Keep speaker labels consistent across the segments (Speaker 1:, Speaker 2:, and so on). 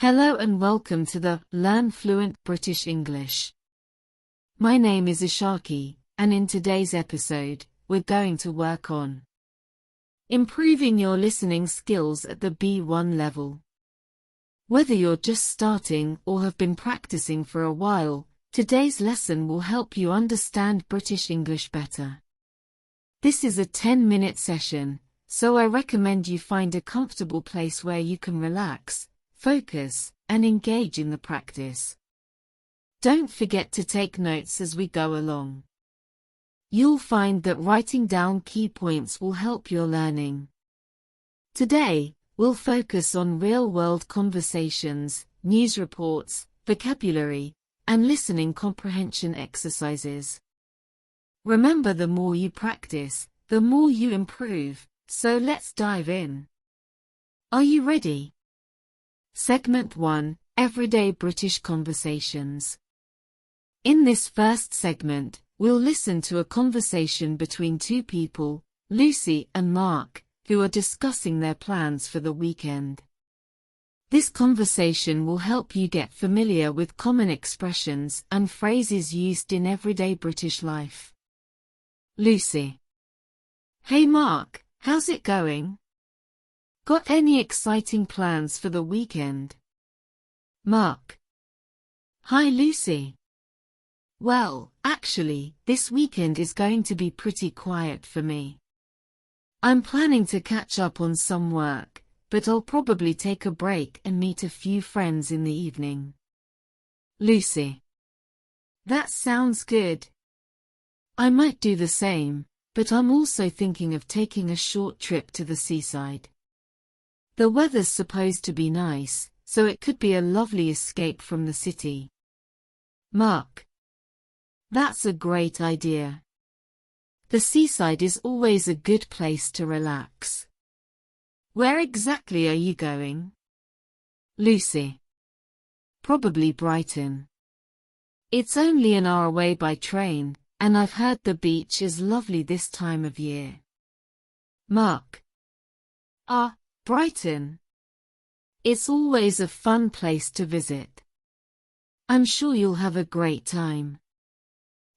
Speaker 1: Hello and welcome to the Learn Fluent British English. My name is Ishaki, and in today's episode, we're going to work on improving your listening skills at the B1 level. Whether you're just starting or have been practicing for a while, today's lesson will help you understand British English better. This is a 10-minute session, so I recommend you find a comfortable place where you can relax, focus, and engage in the practice. Don't forget to take notes as we go along. You'll find that writing down key points will help your learning. Today, we'll focus on real-world conversations, news reports, vocabulary, and listening comprehension exercises. Remember, the more you practice, the more you improve, so let's dive in. Are you ready? Segment 1, Everyday British Conversations. In this first segment, we'll listen to a conversation between two people, Lucy and Mark, who are discussing their plans for the weekend. This conversation will help you get familiar with common expressions and phrases used in everyday British life. Lucy: Hey Mark, how's it going? Got any exciting plans for the weekend? Mark: Hi Lucy. Well, actually, this weekend is going to be pretty quiet for me. I'm planning to catch up on some work, but I'll probably take a break and meet a few friends in the evening. Lucy: That sounds good. I might do the same, but I'm also thinking of taking a short trip to the seaside. The weather's supposed to be nice, so it could be a lovely escape from the city. Mark: That's a great idea. The seaside is always a good place to relax. Where exactly are you going? Lucy: Probably Brighton. It's only an hour away by train, and I've heard the beach is lovely this time of year. Mark: Brighton. It's always a fun place to visit. I'm sure you'll have a great time.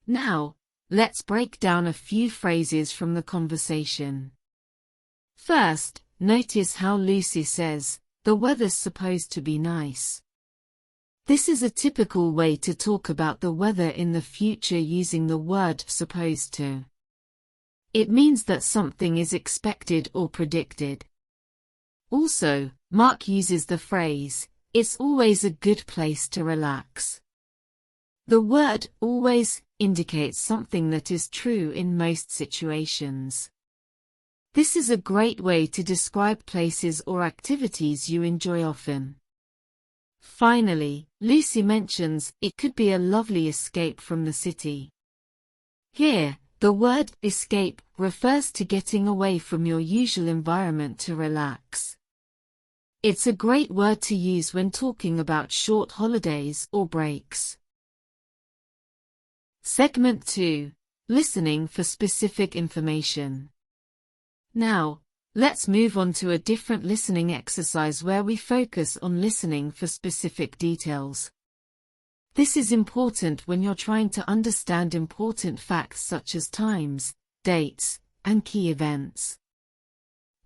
Speaker 1: Now, let's break down a few phrases from the conversation. First, notice how Lucy says, the weather's supposed to be nice. This is a typical way to talk about the weather in the future using the word supposed to. It means that something is expected or predicted. Also, Mark uses the phrase, it's always a good place to relax. The word always indicates something that is true in most situations. This is a great way to describe places or activities you enjoy often. Finally, Lucy mentions it could be a lovely escape from the city. Here, the word escape refers to getting away from your usual environment to relax. It's a great word to use when talking about short holidays or breaks. Segment 2, Listening for Specific Information. Now, let's move on to a different listening exercise where we focus on listening for specific details. This is important when you're trying to understand important facts such as times, dates, and key events.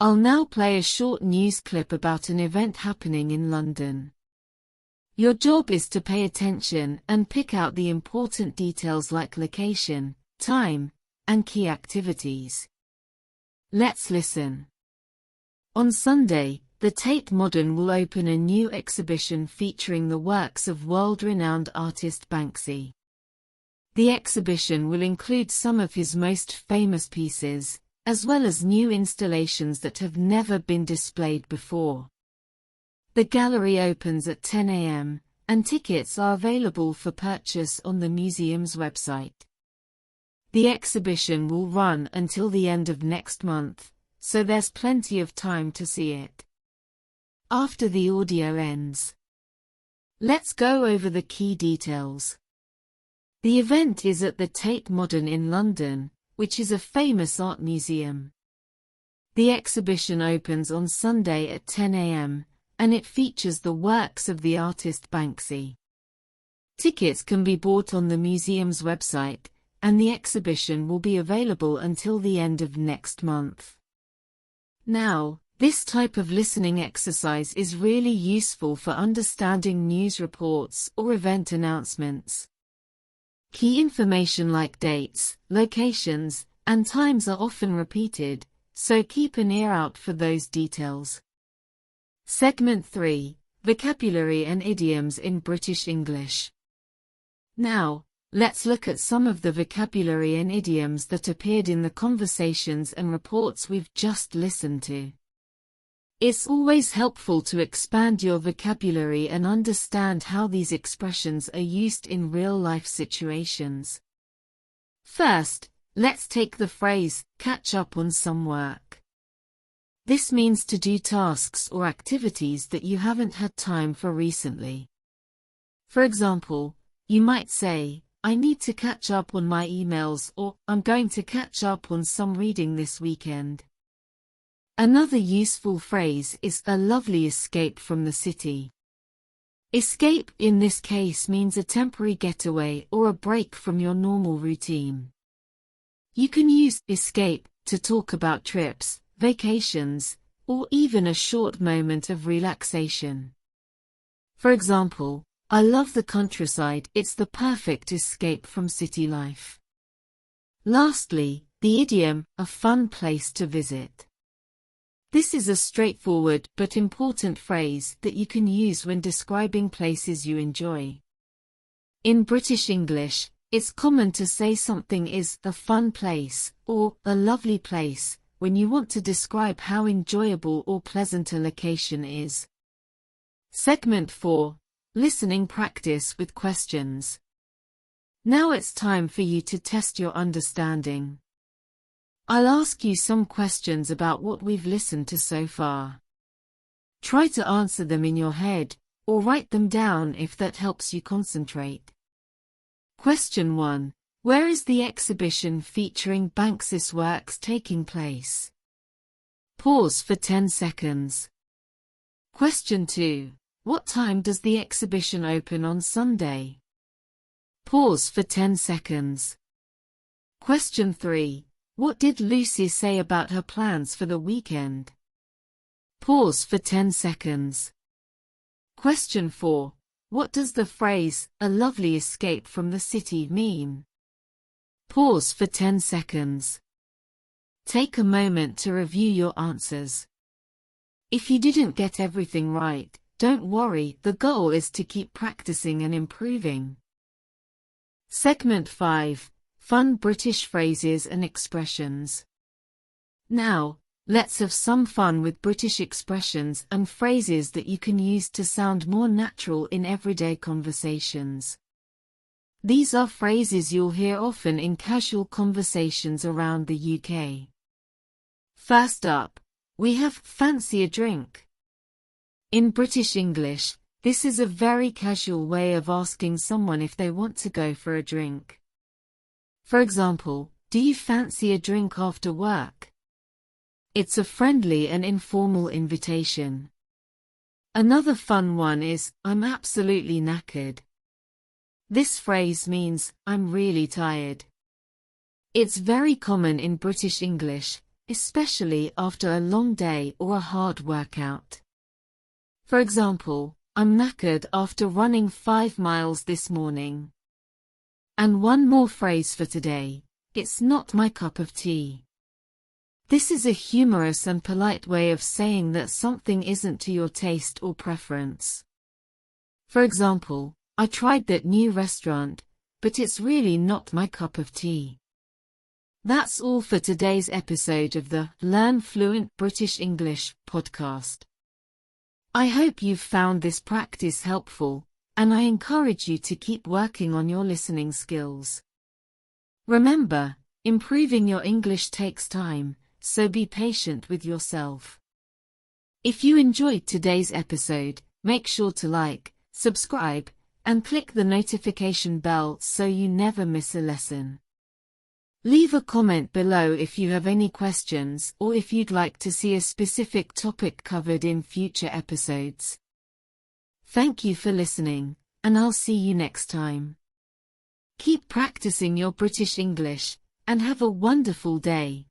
Speaker 1: I'll now play a short news clip about an event happening in London. Your job is to pay attention and pick out the important details like location, time, and key activities. Let's listen. On Sunday, the Tate Modern will open a new exhibition featuring the works of world-renowned artist Banksy. The exhibition will include some of his most famous pieces, as well as new installations that have never been displayed before. The gallery opens at 10 a.m., and tickets are available for purchase on the museum's website. The exhibition will run until the end of next month, so there's plenty of time to see it. After the audio ends, let's go over the key details. The event is at the Tate Modern in London, which is a famous art museum. The exhibition opens on Sunday at 10 a.m., and it features the works of the artist Banksy. Tickets can be bought on the museum's website, and the exhibition will be available until the end of next month. Now, this type of listening exercise is really useful for understanding news reports or event announcements. Key information like dates, locations, and times are often repeated, so keep an ear out for those details. Segment 3: Vocabulary and Idioms in British English. Now, let's look at some of the vocabulary and idioms that appeared in the conversations and reports we've just listened to. It's always helpful to expand your vocabulary and understand how these expressions are used in real-life situations. First, let's take the phrase, catch up on some work. This means to do tasks or activities that you haven't had time for recently. For example, you might say, I need to catch up on my emails, or I'm going to catch up on some reading this weekend. Another useful phrase is a lovely escape from the city. Escape in this case means a temporary getaway or a break from your normal routine. You can use escape to talk about trips, vacations, or even a short moment of relaxation. For example, I love the countryside, it's the perfect escape from city life. Lastly, the idiom, a fun place to visit. This is a straightforward but important phrase that you can use when describing places you enjoy. In British English, it's common to say something is a fun place or a lovely place when you want to describe how enjoyable or pleasant a location is. Segment 4: Listening Practice with Questions. Now it's time for you to test your understanding. I'll ask you some questions about what we've listened to so far. Try to answer them in your head, or write them down if that helps you concentrate. Question 1. Where is the exhibition featuring Banksy's works taking place? Pause for 10 seconds. Question 2. What time does the exhibition open on Sunday? Pause for 10 seconds. Question 3. What did Lucy say about her plans for the weekend? Pause for 10 seconds. Question 4. What does the phrase, a lovely escape from the city, mean? Pause for 10 seconds. Take a moment to review your answers. If you didn't get everything right, don't worry, the goal is to keep practicing and improving. Segment 5. Fun British phrases and expressions. Now, let's have some fun with British expressions and phrases that you can use to sound more natural in everyday conversations. These are phrases you'll hear often in casual conversations around the UK. First up, we have fancy a drink. In British English, this is a very casual way of asking someone if they want to go for a drink. For example, do you fancy a drink after work? It's a friendly and informal invitation. Another fun one is, I'm absolutely knackered. This phrase means, I'm really tired. It's very common in British English, especially after a long day or a hard workout. For example, I'm knackered after running 5 miles this morning. And one more phrase for today, it's not my cup of tea. This is a humorous and polite way of saying that something isn't to your taste or preference. For example, I tried that new restaurant, but it's really not my cup of tea. That's all for today's episode of the Learn Fluent British English podcast. I hope you've found this practice helpful, and I encourage you to keep working on your listening skills. Remember, improving your English takes time, so be patient with yourself. If you enjoyed today's episode, make sure to like, subscribe, and click the notification bell so you never miss a lesson. Leave a comment below if you have any questions or if you'd like to see a specific topic covered in future episodes. Thank you for listening, and I'll see you next time. Keep practicing your British English, and have a wonderful day.